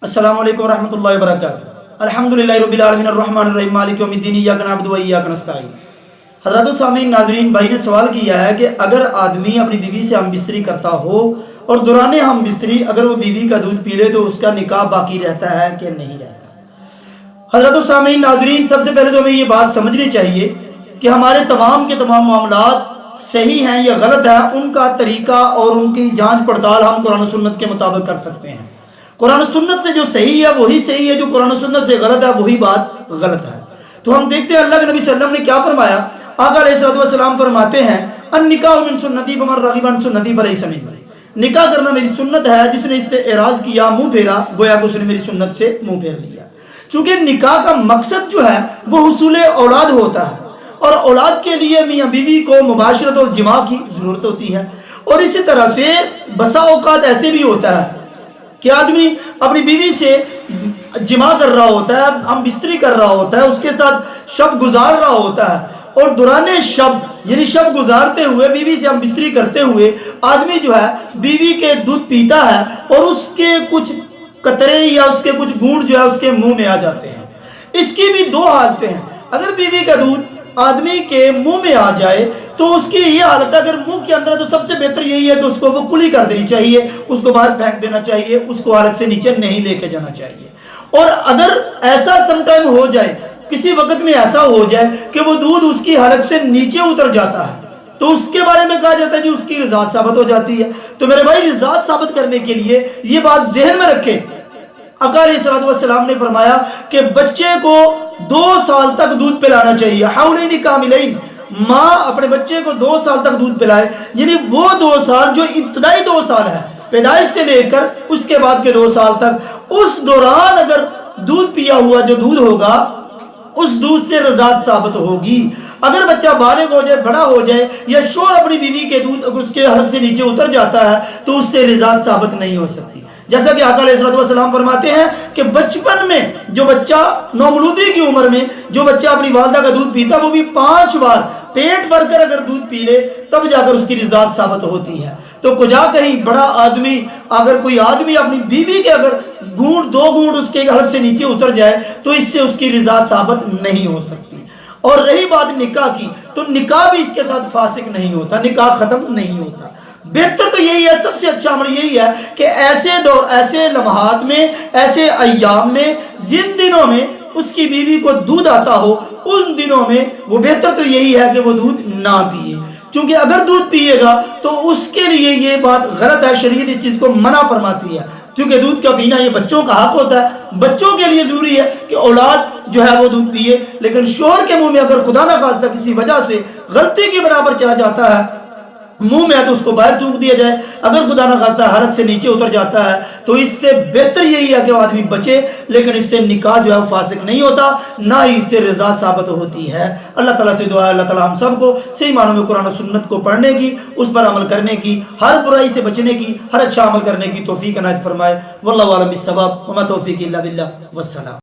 السلام علیکم ورحمۃ اللہ وبرکاتہ۔ الحمدللہ رب العالمین الرحمن الرحیم مالک یوم الدین ایاک نعبد و ایاک نستعین۔ حضرات السامعین ناظرین، بھائی نے سوال کیا ہے کہ اگر آدمی اپنی بیوی سے ہم بستری کرتا ہو اور دوران ہم بستری اگر وہ بیوی کا دودھ پی لے تو اس کا نکاح باقی رہتا ہے کہ نہیں رہتا؟ حضرات السامعین ناظرین، سب سے پہلے تو ہمیں یہ بات سمجھنی چاہیے کہ ہمارے تمام کے تمام معاملات صحیح ہیں یا غلط ہیں، ان کا طریقہ اور ان کی جانچ پڑتال ہم قرآن و سنت کے مطابق کر سکتے ہیں۔ قرآن و سنت سے جو صحیح ہے وہی صحیح ہے، جو قرآن و سنت سے غلط ہے وہی بات غلط ہے۔ تو ہم دیکھتے ہیں اللہ کے نبی صلی اللہ علیہ وسلم نے کیا فرمایا۔ آقا علیہ السلام فرماتے ہیں النکاح من سنتی فمن رغب عن سنتی فلیس منی، نکاح کرنا میری سنت ہے، جس نے اس سے اعراض کیا، منہ پھیرا، گویا کہ اس نے میری سنت سے منہ پھیر لیا۔ چونکہ نکاح کا مقصد جو ہے وہ حصول اولاد ہوتا ہے، اور اولاد کے لیے میاں بیوی کو مباشرت اور جماع کی ضرورت ہوتی ہے۔ اور اسی طرح سے بسا اوقات ایسے بھی ہوتا ہے کہ آدمی اپنی بیوی سے جماع کر رہا ہوتا ہے، ہم بستری کر رہا ہوتا ہے، اس کے ساتھ شب گزار رہا ہوتا ہے، اور دوران شب یعنی شب گزارتے ہوئے بیوی سے ہم بستری کرتے ہوئے آدمی جو ہے بیوی کے دودھ پیتا ہے اور اس کے کچھ قطرے یا اس کے کچھ گھونٹ جو ہے اس کے منہ میں آ جاتے ہیں۔ اس کی بھی دو حالتیں ہیں۔ اگر بیوی کا دودھ آدمی کے منہ میں آ جائے تو اس کی یہ حالت ہے، اگر منہ کے اندر ہے تو سب سے بہتر یہی ہے کہ اس کو وہ کلی کر دینی چاہیے، اس کو باہر پھینک دینا چاہیے، اس کو حالت سے نیچے نہیں لے کے جانا چاہیے۔ اور اگر ایسا سم ٹائم ہو جائے، کسی وقت میں ایسا ہو جائے کہ وہ دودھ اس کی حالت سے نیچے اتر جاتا ہے تو اس کے بارے میں کہا جاتا ہے جی اس کی رضاعت ثابت ہو جاتی ہے۔ تو میرے بھائی، رضاعت ثابت کرنے کے لیے یہ بات ذہن میں رکھیں، آقا علیہ السلام نے فرمایا کہ بچے کو 2 سال تک دودھ پلانا چاہیے، حولین کاملین، ماں اپنے بچے کو 2 سال تک دودھ پلائے، یعنی وہ 2 سال جو ابتدائی 2 سال ہے پیدائش سے لے کر اس کے بعد کے 2 سال تک، اس دوران اگر دودھ پیا ہوا جو دودھ ہوگا اس دودھ سے رضاعت ثابت ہوگی۔ اگر بچہ بالغ ہو جائے، بڑا ہو جائے، یا شوہر اپنی بیوی کے دودھ اگر اس کے حلق سے نیچے اتر جاتا ہے تو اس سے رضاعت ثابت نہیں ہو سکتی۔ جیسا کہ آقا علیہ السلام فرماتے ہیں کہ بچپن میں جو بچہ نومولودی کی عمر میں جو بچہ اپنی والدہ کا دودھ پیتا وہ بھی 5 بار پیٹ بھر کر اگر دودھ پی لے تب جا کر اس کی رضاعت ثابت ہوتی ہے۔ تو کجا کہیں بڑا آدمی، اگر کوئی آدمی اپنی بیوی کے اگر گھونٹ 2 گھونٹ اس کے حلق سے نیچے اتر جائے تو اس سے اس کی رضاعت ثابت نہیں ہو سکتی۔ اور رہی بات نکاح کی، تو نکاح بھی اس کے ساتھ فاسق نہیں ہوتا، نکاح ختم نہیں ہوتا۔ بہتر تو یہی ہے، سب سے اچھا عمل یہی ہے کہ ایسے لمحات میں، ایسے ایام میں جن دنوں میں اس کی بیوی کو دودھ آتا ہو، ان دنوں میں وہ بہتر تو یہی ہے کہ وہ دودھ نہ پیے، چونکہ اگر دودھ پیے گا تو اس کے لیے یہ بات غلط ہے، شریعت اس چیز کو منع فرماتی ہے، کیونکہ دودھ کا پینا یہ بچوں کا حق ہوتا ہے۔ بچوں کے لیے ضروری ہے کہ اولاد جو ہے وہ دودھ پیے، لیکن شوہر کے منہ میں اگر خدا نہ خواستہ کسی وجہ سے غلطی کے برابر چلا جاتا ہے منہ میں تو اس کو باہر تھوک دیا جائے، اگر خدا نہ خواستہ حالت سے نیچے اتر جاتا ہے تو اس سے بہتر یہی ہے کہ وہ آدمی بچے، لیکن اس سے نکاح جو ہے وہ فاسق نہیں ہوتا، نہ ہی اس سے رضا ثابت ہوتی ہے۔ اللہ تعالیٰ سے دعا ہے اللہ تعالیٰ ہم سب کو صحیح معنوں میں قرآن و سنت کو پڑھنے کی، اس پر عمل کرنے کی، ہر برائی سے بچنے کی، ہر اچھا عمل کرنے کی توفیق عنایت فرمائے۔ واللہ اعلم بالصواب، وما توفیقی الا باللہ، والسلام۔